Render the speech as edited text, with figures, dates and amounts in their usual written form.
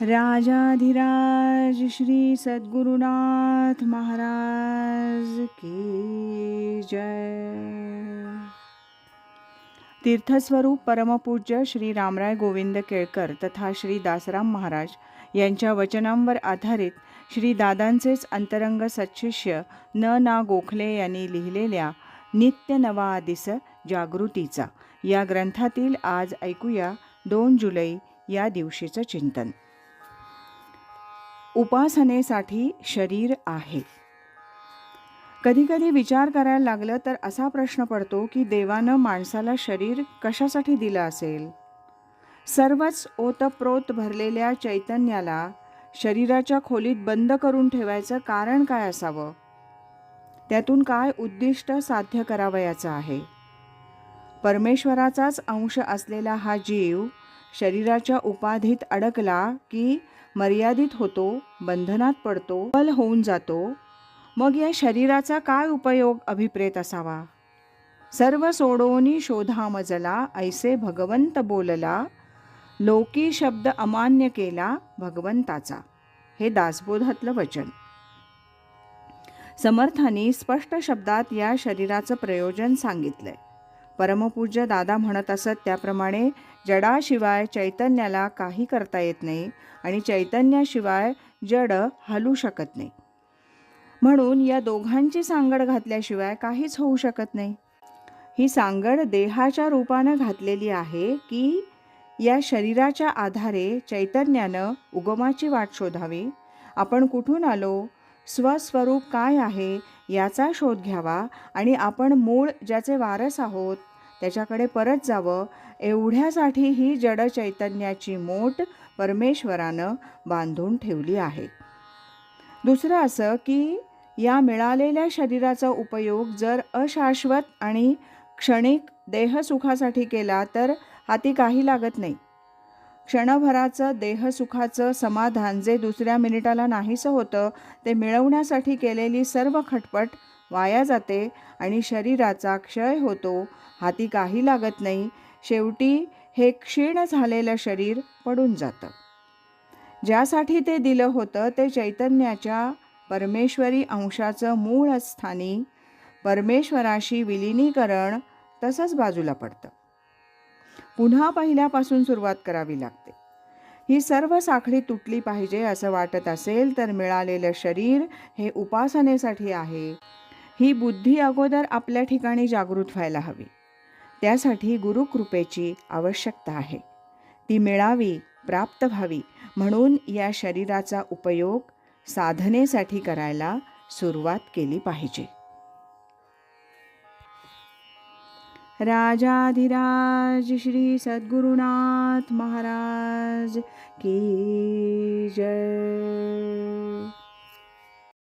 राजाधिराज श्री सद्गुरुनाथ महाराज की जय. तीर्थस्वरूप परमपूज्य श्री रामराय गोविंद केळकर तथा श्री दासराम महाराज यांच्या वचनांवर आधारित श्री दादांचेच अंतरंग सत्शिष्य ना गोखले यांनी लिहिलेल्या नित्य नवा दिस जागृतीचा या ग्रंथातील आज ऐकूया 2 जुलै या दिवशीचं चिंतन. उपासनेसाठी शरीर आहे. कधीकधी विचार करायला लागलं तर असा प्रश्न पडतो की देवानं माणसाला शरीर कशासाठी दिलं असेल. सर्वच ओतप्रोत भरलेल्या चैतन्याला शरीराच्या खोलीत बंद करून ठेवायचं कारण काय असावं. त्यातून काय उद्दिष्ट साध्य करावयाचं आहे. परमेश्वराचाच अंश असलेला हा जीव शरीराच्या उपाधीत अडकला की मर्यादित होतो, बंधनात पडतो, बल होऊन जातो. मग या शरीराचा काय उपयोग अभिप्रेत असावा. सर्व सोडोनी शोधा मजला ऐसे भगवंत बोलला, लोकी शब्द अमान्य केला भगवंताचा. हे दासबोधातलं वचन. समर्थांनी स्पष्ट शब्दात या शरीराचं प्रयोजन सांगितलंय. परमपूज्य दादा म्हणत असत त्याप्रमाणे जडाशिवाय चैतन्याला काही करता येत नाही आणि चैतन्याशिवाय जड हलू शकत नाही. म्हणून या दोघांची सांगड घातल्याशिवाय काहीच होऊ शकत नाही. ही सांगड देहाच्या रूपानं घातलेली आहे की या शरीराच्या आधारे चैतन्यानं उगमाची वाट शोधावी. आपण कुठून आलो, स्वस्वरूप काय आहे याचा शोध घ्यावा आणि आपण मूळ ज्याचे वारस आहोत त्याच्याकडे परत जावं. एवढ्यासाठी ही जड चैतन्याची मोठ परमेश्वरानं बांधून ठेवली आहे. दुसरं असं की या मिळालेल्या शरीराचा उपयोग जर अशाश्वत आणि क्षणिक देहसुखासाठी केला तर हाती काही लागत नाही. क्षणभराचं देहसुखाचं समाधान जे दुसऱ्या मिनिटाला नाहीसं होतं ते मिळवण्यासाठी केलेली सर्व खटपट वाया जाते आणि शरीराचा क्षय होतो. हाती काही लागत नाही. शेवटी हे क्षीण झालेलं शरीर पडून जातं. ज्यासाठी ते दिलं होतं ते चैतन्याच्या परमेश्वरी अंशाचं मूळ स्थानी परमेश्वराशी विलिनीकरण तसंच बाजूला पडतं. पुन्हा पहिल्यापासून सुरुवात करावी लागते. ही सर्व साखळी तुटली पाहिजे असं वाटत असेल तर मिळालेलं शरीर हे उपासनेसाठी आहे. ही बुद्धी अगोदर आपल्या ठिकाणी जागृत व्हायला हवी. त्यासाठी गुरुकृपेची आवश्यकता आहे. ती मिळावी, प्राप्त व्हावी म्हणून या शरीराचा उपयोग साधनेसाठी करायला सुरुवात केली पाहिजे. राजाधिराज श्री सद्गुरुनाथ महाराज की जय.